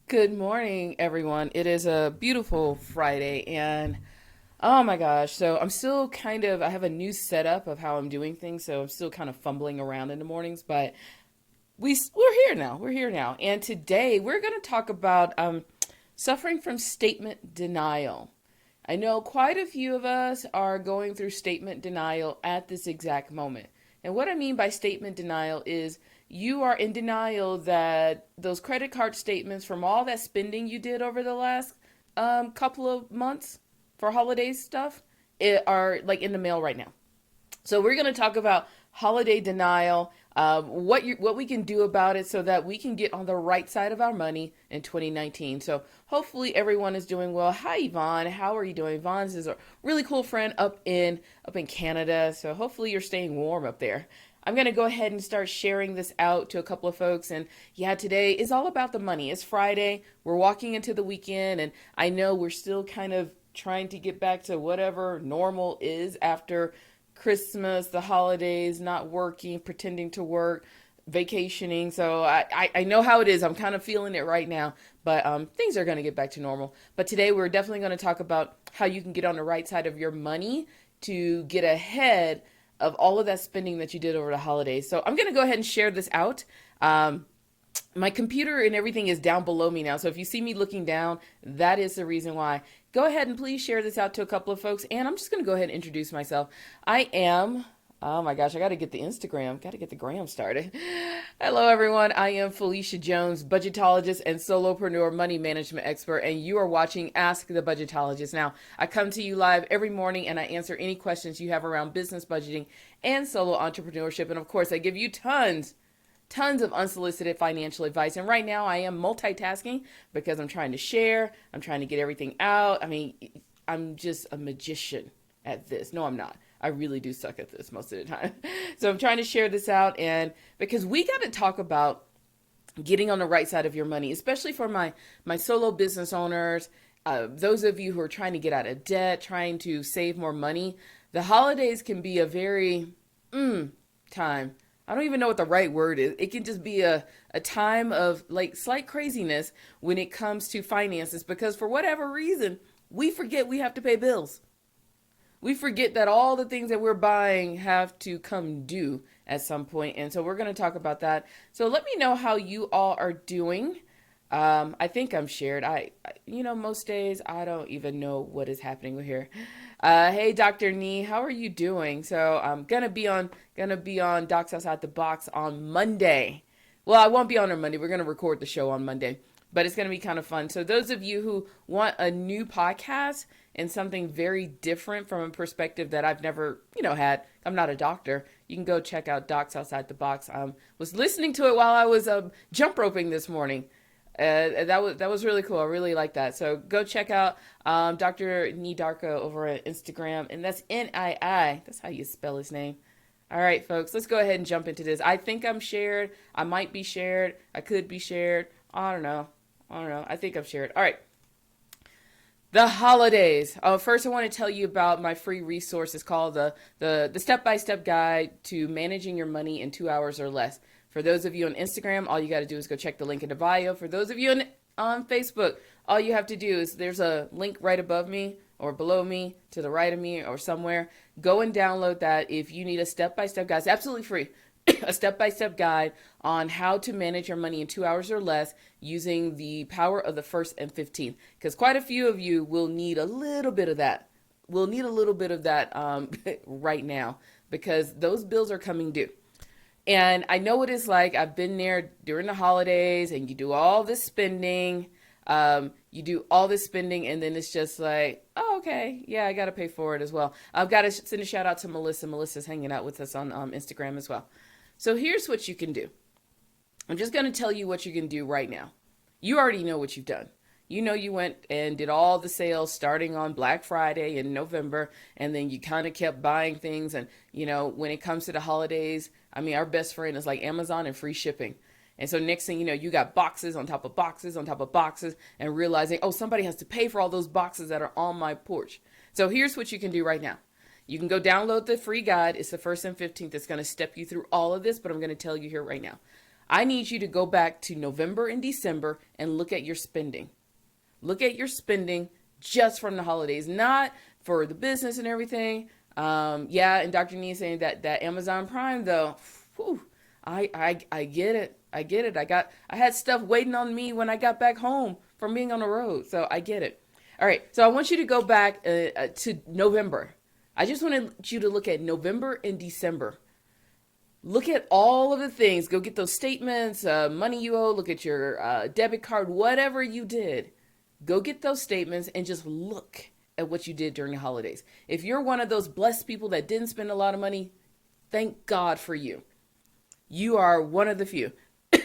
Good morning, everyone. It is a beautiful Friday, and oh my gosh, so I have a new setup of how I'm doing things, so I'm still kind of fumbling around in the mornings, but we're here now. We're here now, and today we're going to talk about suffering from statement denial. I know quite a few of us are going through statement denial at this exact moment. And what I mean by statement denial is you are in denial that those credit card statements from all that spending you did over the last couple of months for holiday stuff are like in the mail right now. So we're going to talk about holiday denial, what we can do about it so that we can get on the right side of our money in 2019. So hopefully everyone is doing well. Hi Yvonne, how are you doing? Yvonne's is a really cool friend up in Canada. So hopefully you're staying warm up there. I'm going to go ahead and start sharing this out to a couple of folks. And yeah, today is all about the money. It's Friday. We're walking into the weekend, and I know we're still kind of trying to get back to whatever normal is after Christmas, the holidays, not working, pretending to work, vacationing. So I know how it is. I'm kind of feeling it right now, but things are going to get back to normal. But today we're definitely going to talk about how you can get on the right side of your money to get ahead of all of that spending that you did over the holidays. So I'm going to go ahead and share this out. My computer and everything is down below me now. So if you see me looking down, that is the reason why. Go ahead and please share this out to a couple of folks. And I'm just going to go ahead and introduce myself. Oh my gosh, I got to get the Instagram, got to get the gram started. Hello, everyone. I am Phylecia Jones, budgetologist and solopreneur money management expert. And you are watching Ask the Budgetologist. Now, I come to you live every morning and I answer any questions you have around business budgeting and solo entrepreneurship. And of course, I give you tons of unsolicited financial advice. And right now I am multitasking because I'm trying to share, I'm trying to get everything out. I mean, I'm just a magician at this. No, I'm not. I really do suck at this most of the time. So I'm trying to share this out, and because we got to talk about getting on the right side of your money, especially for my solo business owners, those of you who are trying to get out of debt, trying to save more money. The holidays can be a very time. I don't even know what the right word is. It can just be a time of like slight craziness when it comes to finances because for whatever reason, we forget we have to pay bills. We forget that all the things that we're buying have to come due at some point. And so we're going to talk about that. So let me know how you all are doing. I think I'm shared. Most days I don't even know what is happening here. Hey, Dr. Nee, how are you doing? So I'm gonna be on Docs Outside the Box on Monday. Well, I won't be on Monday. We're gonna record the show on Monday, but it's gonna be kind of fun. So those of you who want a new podcast and something very different from a perspective that I've never, had. I'm not a doctor. You can go check out Docs Outside the Box. Was listening to it while I was jump roping this morning. That was really cool. I really like that. So go check out Dr. Nidarko over at Instagram, and that's Nii. That's how you spell his name. All right, folks, let's go ahead and jump into this. I think I'm shared. I might be shared. I could be shared. I don't know. I think I'm shared. All right. The holidays. First, I want to tell you about my free resource. It's called the step-by-step guide to managing your money in 2 hours or less. For those of you on Instagram, all you got to do is go check the link in the bio. For those of you on Facebook, all you have to do is there's a link right above me or below me, to the right of me or somewhere. Go and download that if you need a step-by-step guide. It's absolutely free. A step-by-step guide on how to manage your money in 2 hours or less using the power of the 1st and 15th. Because quite a few of you will need a little bit of that. We'll need a little bit of that right now because those bills are coming due. And I know what it's like. I've been there during the holidays and you do all this spending. And then it's just like, oh, okay. Yeah, I got to pay for it as well. I've got to send a shout out to Melissa. Melissa's hanging out with us on Instagram as well. So here's what you can do. I'm just going to tell you what you can do right now. You already know what you've done. You know you went and did all the sales starting on Black Friday in November, and then you kind of kept buying things. And, when it comes to the holidays, our best friend is like Amazon and free shipping. And so next thing you know, you got boxes on top of boxes on top of boxes and realizing, oh, somebody has to pay for all those boxes that are on my porch. So here's what you can do right now. You can go download the free guide. It's the 1st and 15th. It's going to step you through all of this, but I'm going to tell you here right now. I need you to go back to November and December and look at your spending. Look at your spending just from the holidays, not for the business and everything. Yeah, and Dr. Nee is saying that Amazon Prime though, whew, I get it. I get it. I had stuff waiting on me when I got back home from being on the road. So I get it. All right. So I want you to go back to November. I just want you to look at November and December. Look at all of the things. Go get those statements, money you owe. Look at your debit card, whatever you did. Go get those statements and just look at what you did during the holidays. If you're one of those blessed people that didn't spend a lot of money, thank God for you. You are one of the few.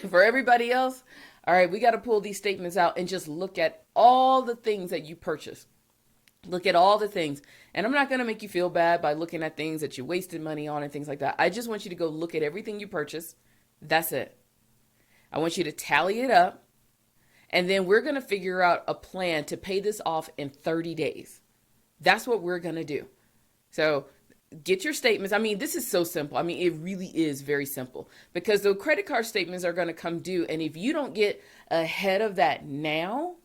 For everybody else, all right, we got to pull these statements out and just look at all the things that you purchased. Look at all the things. And I'm not going to make you feel bad by looking at things that you wasted money on and things like that. I just want you to go look at everything you purchased. That's it. I want you to tally it up. And then we're going to figure out a plan to pay this off in 30 days. That's what we're going to do. So get your statements. I mean, this is so simple. I mean, it really is very simple because the credit card statements are going to come due. And if you don't get ahead of that now,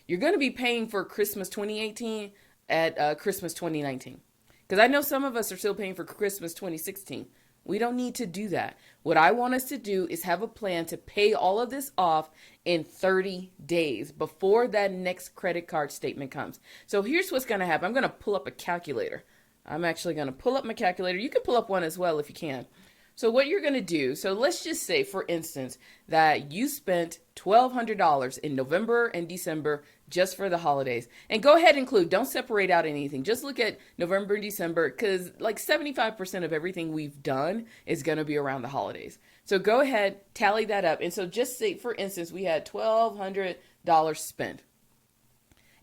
you're going to be paying for Christmas 2018 at Christmas 2019. Because I know some of us are still paying for Christmas 2016. We don't need to do that. What I want us to do is have a plan to pay all of this off in 30 days before that next credit card statement comes. So here's what's going to happen. I'm going to pull up a calculator. I'm actually going to pull up my calculator. You can pull up one as well if you can. So what you're going to do, so let's just say, for instance, that you spent $1,200 in November and December just for the holidays. And go ahead and include, don't separate out anything. Just look at November and December because like 75% of everything we've done is going to be around the holidays. So go ahead, tally that up. And so just say, for instance, we had $1,200 spent.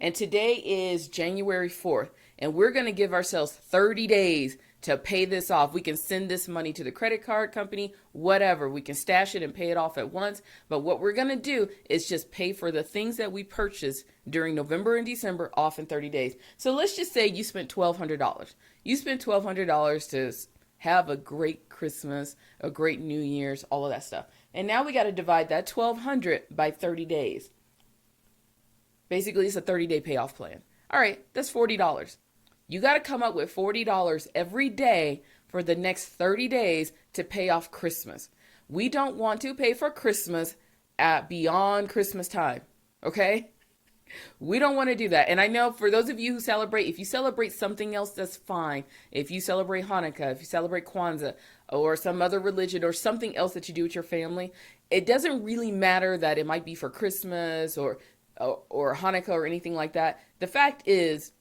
And today is January 4th. And we're going to give ourselves 30 days to pay this off. We can send this money to the credit card company, whatever. We can stash it and pay it off at once. But what we're going to do is just pay for the things that we purchased during November and December off in 30 days. So let's just say you spent $1,200. You spent $1,200 to have a great Christmas, a great New Year's, all of that stuff. And now we got to divide that $1,200 by 30 days. Basically, it's a 30-day payoff plan. All right, that's $40. You got to come up with $40 every day for the next 30 days to pay off Christmas. We don't want to pay for Christmas at beyond Christmas time. Okay? We don't want to do that. And I know for those of you who celebrate, if you celebrate something else, that's fine. If you celebrate Hanukkah, if you celebrate Kwanzaa or some other religion or something else that you do with your family, it doesn't really matter that it might be for Christmas or Hanukkah or anything like that. The fact is,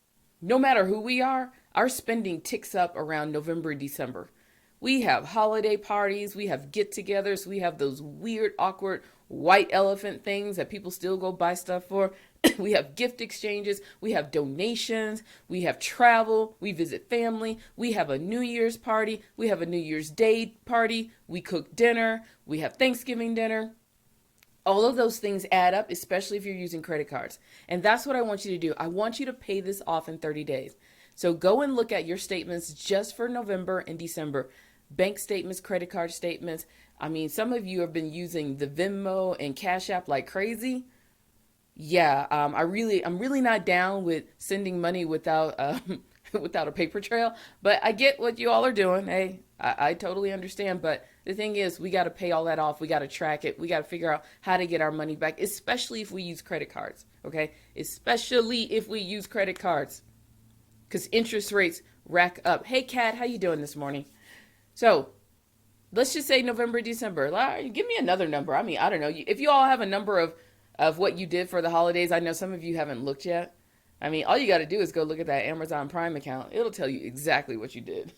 no matter who we are, our spending ticks up around November and December. We have holiday parties, we have get-togethers, we have those weird, awkward white elephant things that people still go buy stuff for. We have gift exchanges, we have donations, we have travel, we visit family, we have a New Year's party, we have a New Year's Day party, we cook dinner, we have Thanksgiving dinner. All of those things add up, especially if you're using credit cards. And that's what I want you to do. I want you to pay this off in 30 days. So go and look at your statements just for November and December. Bank statements, credit card statements. I mean, some of you have been using the Venmo and Cash App like crazy. Yeah, I'm really not down with sending money without without a paper trail. But I get what you all are doing. Hey, I totally understand. But the thing is, we got to pay all that off. We got to track it. We got to figure out how to get our money back, especially if we use credit cards. Okay, especially if we use credit cards, because interest rates rack up. Hey, Kat, how you doing this morning? So let's just say November, December. Give me another number. I mean, I don't know. If you all have a number of what you did for the holidays, I know some of you haven't looked yet. I mean, all you got to do is go look at that Amazon Prime account. It'll tell you exactly what you did.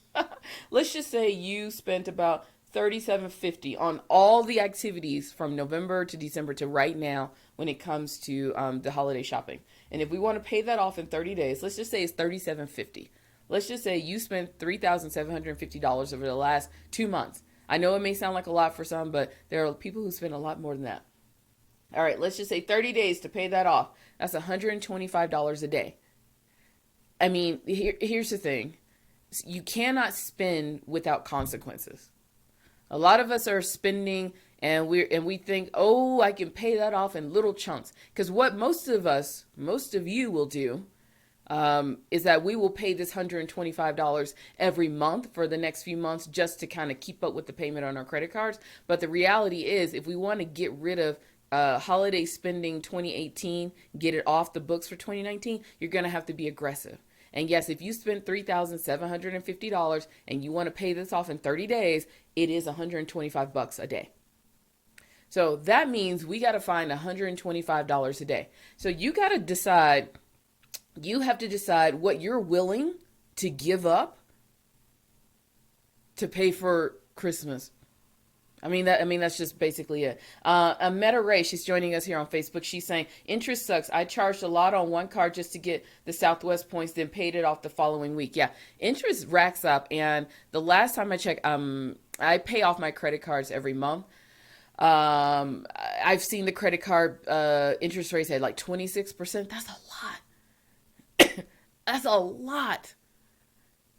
Let's just say you spent about $37.50 on all the activities from November to December to right now when it comes to the holiday shopping. And if we want to pay that off in 30 days, let's just say it's $37.50. Let's just say you spent $3,750 over the last 2 months. I know it may sound like a lot for some, but there are people who spend a lot more than that. All right, let's just say 30 days to pay that off. That's $125 a day. I mean, here's the thing. You cannot spend without consequences. A lot of us are spending And we think, oh, I can pay that off in little chunks. Because what most of you will do, is that we will pay this $125 every month for the next few months just to kind of keep up with the payment on our credit cards. But the reality is, if we want to get rid of holiday spending 2018, get it off the books for 2019, you're going to have to be aggressive. And yes, if you spend $3,750 and you want to pay this off in 30 days, it is $125 a day. So that means we got to find $125 a day. So you got to decide, you have to decide what you're willing to give up to pay for Christmas. That's just basically it. Meta Ray, she's joining us here on Facebook. She's saying, interest sucks. I charged a lot on one card just to get the Southwest points, then paid it off the following week. Yeah, interest racks up. And the last time I checked, I pay off my credit cards every month. I've seen the credit card interest rates at like 26%. That's a lot. That's a lot.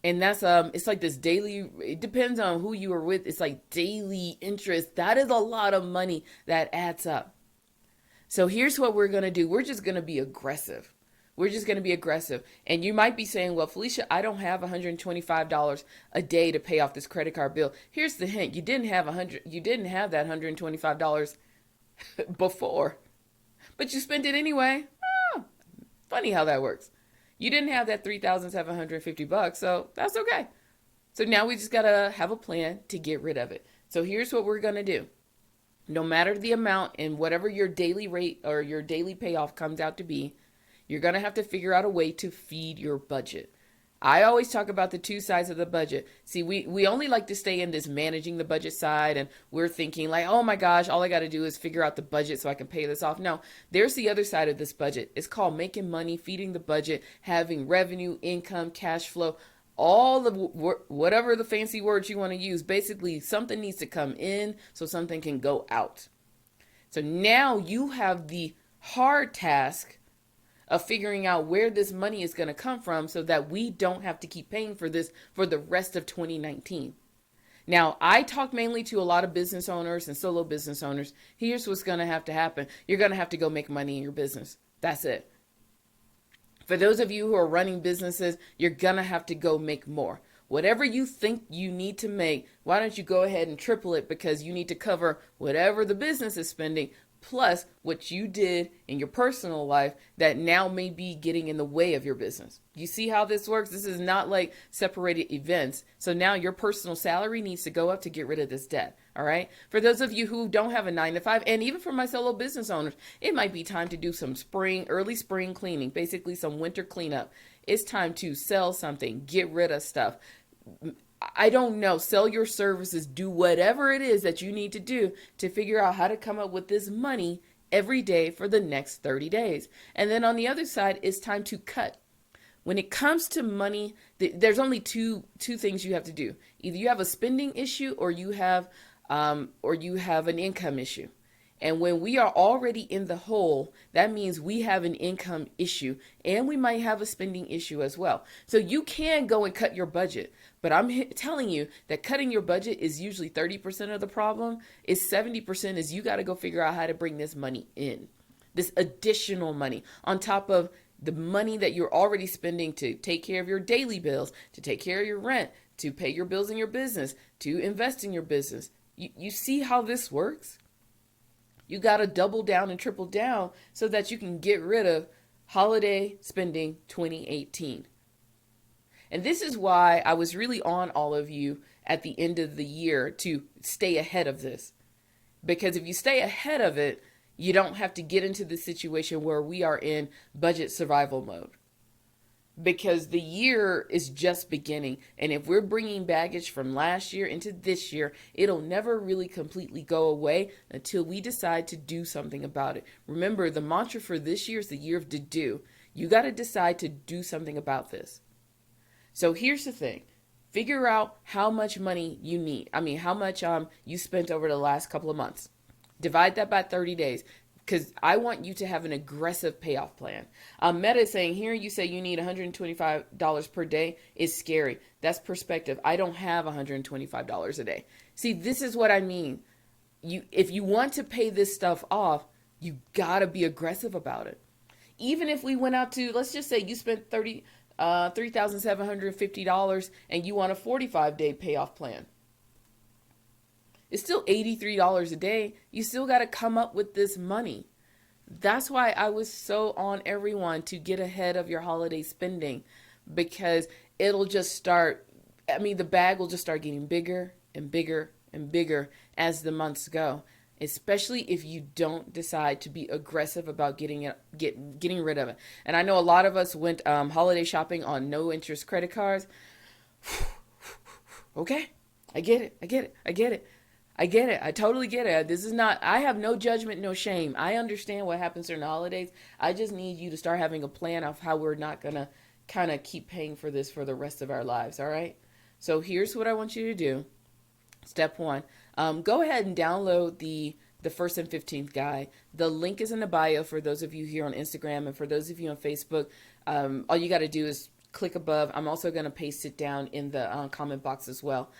And that's it's like this daily, it depends on who you are with. It's like daily interest. That is a lot of money that adds up. So here's what we're going to do. We're just going to be aggressive. We're just going to be aggressive. And you might be saying, well, Phylecia, I don't have $125 a day to pay off this credit card bill. Here's the hint. You didn't have that $125 before, but you spent it anyway. Oh, funny how that works. You didn't have that $3,750, so that's okay. So now we just got to have a plan to get rid of it. So here's what we're going to do. No matter the amount and whatever your daily rate or your daily payoff comes out to be, you're going to have to figure out a way to feed your budget. I always talk about the two sides of the budget. See, we only like to stay in this managing the budget side, and we're thinking like, oh my gosh, all I got to do is figure out the budget so I can pay this off. No, there's the other side of this budget. It's called making money, feeding the budget, having revenue, income, cash flow, all the whatever the fancy words you want to use. Basically, something needs to come in so something can go out. So now you have the hard task of figuring out where this money is going to come from so that we don't have to keep paying for this for the rest of 2019. Now, I talk mainly to a lot of business owners and solo business owners. Here's what's going to have to happen. You're going to have to go make money in your business. That's it. For those of you who are running businesses, you're going to have to go make more. Whatever you think you need to make, why don't you go ahead and triple it, because you need to cover whatever the business is spending plus what you did in your personal life that now may be getting in the way of your business. You see how this works? This is not like separated events. So now your personal salary needs to go up to get rid of this debt. All right. For those of you who don't have a 9-to-5, and even for my solo business owners, it might be time to do some early spring cleaning, basically some winter cleanup. It's time to sell something, get rid of stuff. I don't know, sell your services, do whatever it is that you need to do to figure out how to come up with this money every day for the next 30 days. And then on the other side, it's time to cut. When it comes to money, there's only two things you have to do. Either you have a spending issue or you have an income issue. And when we are already in the hole, that means we have an income issue and we might have a spending issue as well. So you can go and cut your budget, but I'm telling you that cutting your budget is usually 30% of the problem. Is 70% is you got to go figure out how to bring this money in, this additional money on top of the money that you're already spending to take care of your daily bills, to take care of your rent, to pay your bills in your business, to invest in your business. You see how this works? You got to double down and triple down so that you can get rid of holiday spending 2018. And this is why I was really on all of you at the end of the year to stay ahead of this. Because if you stay ahead of it, you don't have to get into the situation where we are in budget survival mode. Because the year is just beginning. And if we're bringing baggage from last year into this year, it'll never really completely go away until we decide to do something about it. Remember, the mantra for this year is the year of to do. You got to decide to do something about this. So here's the thing. Figure out how much money you need. How much you spent over the last couple of months. Divide that by 30 days. Because I want you to have an aggressive payoff plan. Meta is saying, here you say you need $125 per day is scary. That's perspective. I don't have $125 a day. See, this is what I mean. if you want to pay this stuff off, you gotta be aggressive about it. Even if we went out to, let's just say you spent $3,750 and you want a 45-day payoff plan. It's still $83 a day. You still got to come up with this money. That's why I was so on everyone to get ahead of your holiday spending, because it'll just start, the bag will just start getting bigger and bigger and bigger as the months go, especially if you don't decide to be aggressive about getting rid of it. And I know a lot of us went holiday shopping on no interest credit cards. Okay, I get it. I totally get it. I have no judgment, no shame. I understand what happens during the holidays. I just need you to start having a plan of how we're not going to kind of keep paying for this for the rest of our lives. All right. So here's what I want you to do. Step one, go ahead and download the 1st and 15th guide. The link is in the bio for those of you here on Instagram, and for those of you on Facebook, all you got to do is click above. I'm also going to paste it down in the comment box as well.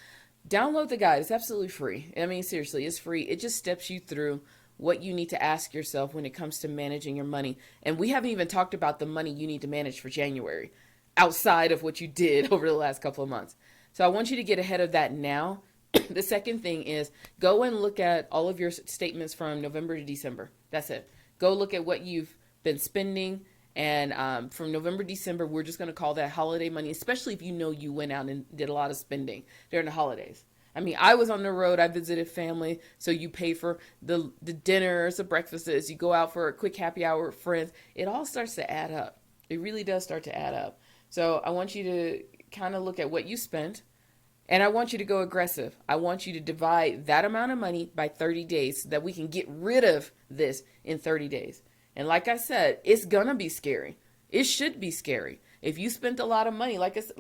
Download the guide. It's absolutely free. Seriously, it's free. It just steps you through what you need to ask yourself when it comes to managing your money. And we haven't even talked about the money you need to manage for January outside of what you did over the last couple of months. So I want you to get ahead of that now. The second thing is go and look at all of your statements from November to December. That's it. Go look at what you've been spending. And from November, December, we're just going to call that holiday money, especially if you know you went out and did a lot of spending during the holidays. I was on the road. I visited family. So you pay for the dinners, the breakfasts. You go out for a quick happy hour with friends. It all starts to add up. It really does start to add up. So I want you to kind of look at what you spent. And I want you to go aggressive. I want you to divide that amount of money by 30 days so that we can get rid of this in 30 days. And like I said, it's going to be scary. It should be scary. If you spent a lot of money, like I said,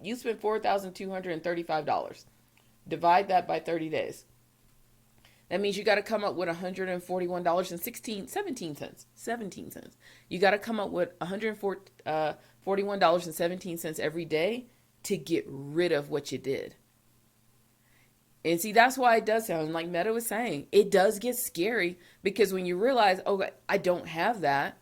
you spent $4,235. Divide that by 30 days. That means you got to come up with $141.17. You got to come up with $141.17 every day to get rid of what you did. And see, that's why it does sound like Meta was saying. It does get scary because when you realize, oh, I don't have that,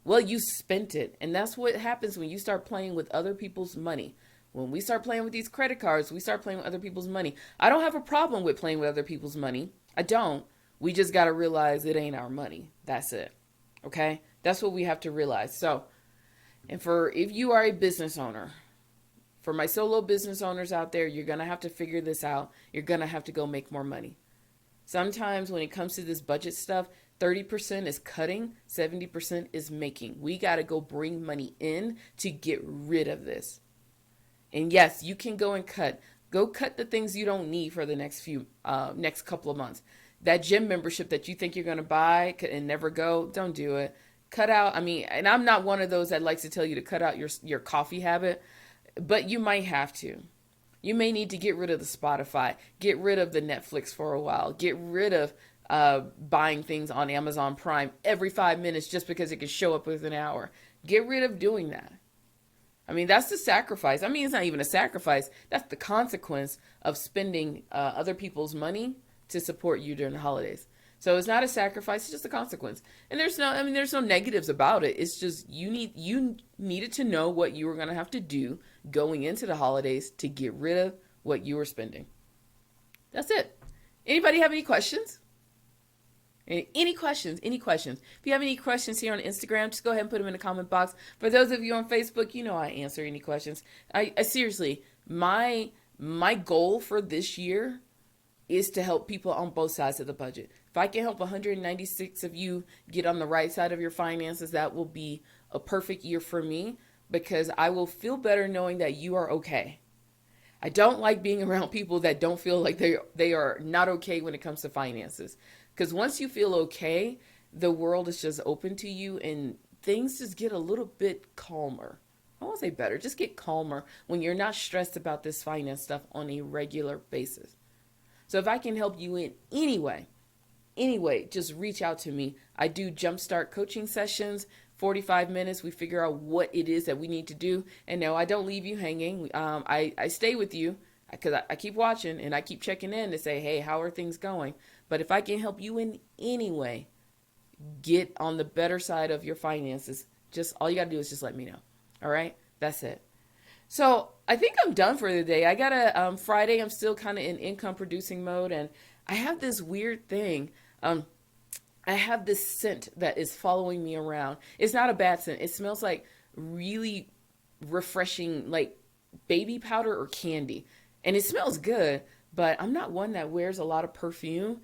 well, you spent it. And that's what happens when you start playing with other people's money. When we start playing with these credit cards, we start playing with other people's money. I don't have a problem with playing with other people's money. I don't. We just got to realize it ain't our money. That's it. Okay? That's what we have to realize. So, if you are a business owner, for my solo business owners out there, you're going to have to figure this out. You're going to have to go make more money. Sometimes when it comes to this budget stuff, 30% is cutting, 70% is making. We got to go bring money in to get rid of this. And yes, you can go and cut. Go cut the things you don't need for the next couple of months. That gym membership that you think you're going to buy and never go, don't do it. Cut out. And I'm not one of those that likes to tell you to cut out your coffee habit. But you might have to. You may need to get rid of the Spotify, get rid of the Netflix for a while, get rid of buying things on Amazon Prime every 5 minutes just because it can show up within an hour. Get rid of doing that. That's the sacrifice. It's not even a sacrifice. That's the consequence of spending other people's money to support you during the holidays. So it's not a sacrifice, it's just a consequence. And there's no negatives about it. It's just you needed to know what you were going to have to do going into the holidays to get rid of what you were spending. That's it. Anybody have any questions? Any questions? If you have any questions here on Instagram, just go ahead and put them in the comment box. For those of you on Facebook, I answer any questions. I seriously, my goal for this year is to help people on both sides of the budget. If I can help 196 of you get on the right side of your finances, that will be a perfect year for me because I will feel better knowing that you are okay. I don't like being around people that don't feel like they are not okay when it comes to finances. Because once you feel okay, the world is just open to you and things just get a little bit calmer. I won't say better, just get calmer when you're not stressed about this finance stuff on a regular basis. So if I can help you in any way, just reach out to me. I do jumpstart coaching sessions, 45 minutes. We figure out what it is that we need to do. And no, I don't leave you hanging. I stay with you because I keep watching and I keep checking in to say, hey, how are things going? But if I can help you in any way, get on the better side of your finances, just all you got to do is just let me know. All right? That's it. So I think I'm done for the day. I got a Friday. I'm still kind of in income producing mode, and I have this weird thing. Um, I have this scent that is following me around. It's not a bad scent. It smells like really refreshing, like baby powder or candy, and it smells good. But I'm not one that wears a lot of perfume.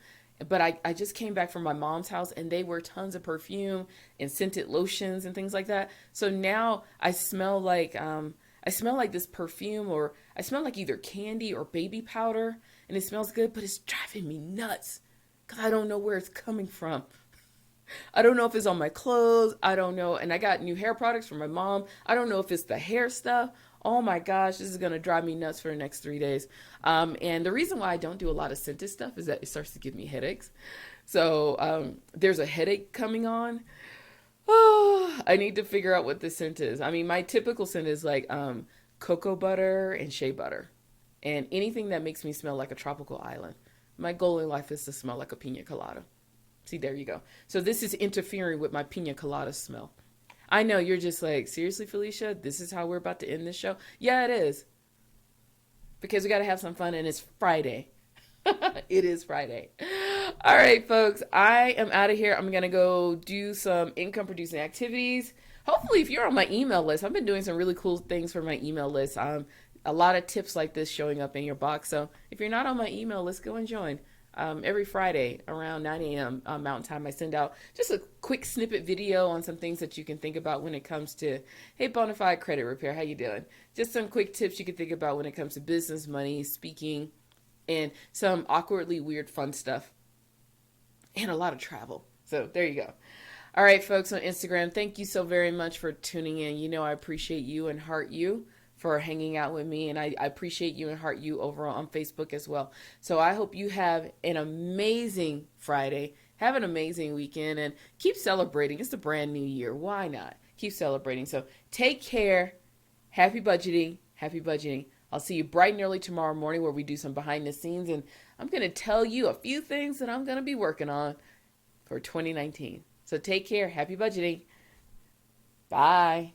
But I just came back from my mom's house and they wear tons of perfume and scented lotions and things like that. So now I smell like this perfume, or I smell like either candy or baby powder, and it smells good, but it's driving me nuts because I don't know where it's coming from. I don't know if it's on my clothes. I don't know. And I got new hair products from my mom. I don't know if it's the hair stuff. Oh my gosh, this is going to drive me nuts for the next 3 days. And the reason why I don't do a lot of scented stuff is that it starts to give me headaches. So there's a headache coming on. Oh, I need to figure out what the scent is. I mean, my typical scent is like cocoa butter and shea butter, and anything that makes me smell like a tropical island. My goal in life is to smell like a pina colada. See, there you go. So this is interfering with my pina colada smell. I know you're just like, seriously, Phylecia, this is how we're about to end this show? Yeah, it is. Because we got to have some fun, and it's Friday. It is Friday. All right, folks, I am out of here. I'm going to go do some income producing activities. Hopefully, if you're on my email list, I've been doing some really cool things for my email list. A lot of tips like this showing up in your box. So if you're not on my email list, go and join. Every Friday around 9 a.m. Mountain Time, I send out just a quick snippet video on some things that you can think about when it comes to, hey, Bonafide Credit Repair, how you doing? Just some quick tips you can think about when it comes to business, money, speaking, and some awkwardly weird fun stuff, and a lot of travel. So there you go. All right, folks on Instagram, thank you so very much for tuning in. You know I appreciate you and heart you for hanging out with me, and I appreciate you and heart you over on Facebook as well. So I hope you have an amazing Friday. Have an amazing weekend, and keep celebrating. It's a brand new year. Why not? Keep celebrating. So take care. Happy budgeting. Happy budgeting. I'll see you bright and early tomorrow morning where we do some behind the scenes, and I'm going to tell you a few things that I'm going to be working on for 2019. So take care. Happy budgeting. Bye.